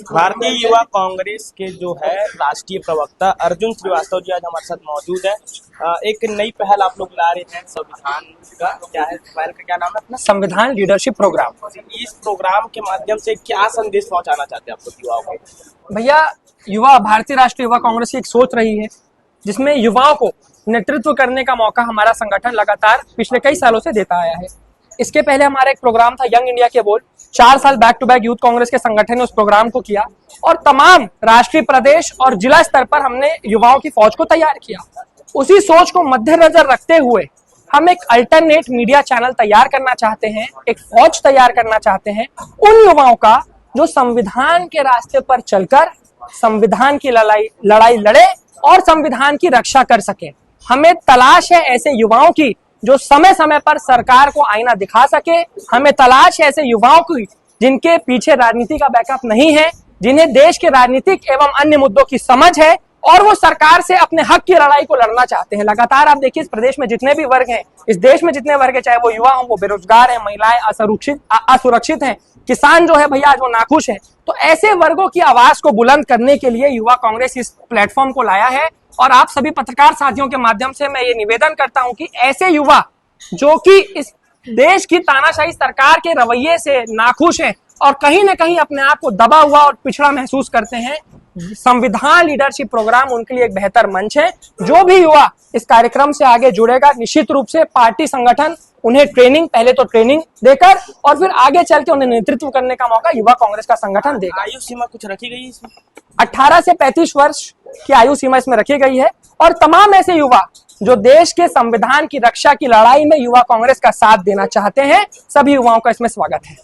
भारतीय युवा कांग्रेस के जो है राष्ट्रीय प्रवक्ता अर्जुन श्रीवास्तव जी आज हमारे साथ मौजूद है। एक नई पहल आप लोग ला रहे हैं संविधान का, क्या है पहल का, क्या नाम है अपना? संविधान लीडरशिप प्रोग्राम। इस प्रोग्राम के माध्यम से क्या संदेश पहुंचाना चाहते हैं आप लोग युवाओं को? भैया, युवा भारतीय राष्ट्रीय युवा कांग्रेस की एक सोच रही है जिसमें युवाओं को नेतृत्व करने का मौका हमारा संगठन लगातार पिछले कई सालों से देता आया है। इसके पहले हमारा एक प्रोग्राम था यंग इंडिया के बोल। 4 साल back to back youth Congress के संगठन ने उस प्रोग्राम को किया और तमाम राष्ट्रीय, प्रदेश और जिला स्तर पर हमने युवाओं की फौज को तैयार किया। उसी सोच को मद्देनजर रखते हुए हम एक अल्टरनेट मीडिया चैनल तैयार करना चाहते हैं, एक फौज तैयार करना चाहते हैं उन युवाओं का जो संविधान के रास्ते पर चलकर संविधान की लड़ाई लड़े और संविधान की रक्षा कर सके। हमें तलाश है ऐसे युवाओं की जो समय समय पर सरकार को आईना दिखा सके। हमें तलाश है ऐसे युवाओं की जिनके पीछे राजनीति का बैकअप नहीं है, जिन्हें देश के राजनीतिक एवं अन्य मुद्दों की समझ है और वो सरकार से अपने हक की लड़ाई को लड़ना चाहते हैं। लगातार आप देखिए इस प्रदेश में जितने भी वर्ग हैं, इस देश में जितने वर्ग हैं, चाहे वो युवा हो, वो बेरोजगार है, महिलाएं असुरक्षित हैं, किसान जो है भैया आज वो नाखुश है। तो ऐसे वर्गों की आवाज को बुलंद करने के लिए युवा कांग्रेस इस प्लेटफॉर्म को लाया है और आप सभी पत्रकार साथियों के माध्यम से मैं ये निवेदन करता हूं कि ऐसे युवा जो कि इस देश की तानाशाही सरकार के रवैये से नाखुश हैं और कहीं ना कहीं अपने आप को दबा हुआ और पिछड़ा महसूस करते हैं, संविधान लीडरशिप प्रोग्राम उनके लिए एक बेहतर मंच है। जो भी युवा इस कार्यक्रम से आगे जुड़ेगा, निश्चित रूप से पार्टी संगठन उन्हें ट्रेनिंग, पहले तो ट्रेनिंग देकर और फिर आगे चल के उन्हें नेतृत्व करने का मौका युवा कांग्रेस का संगठन देगा। आयु सीमा कुछ रखी गई है इसमें? 18 से 35 वर्ष की आयु सीमा इसमें रखी गई है और तमाम ऐसे युवा जो देश के संविधान की रक्षा की लड़ाई में युवा कांग्रेस का साथ देना चाहते हैं, सभी युवाओं का इसमें स्वागत है।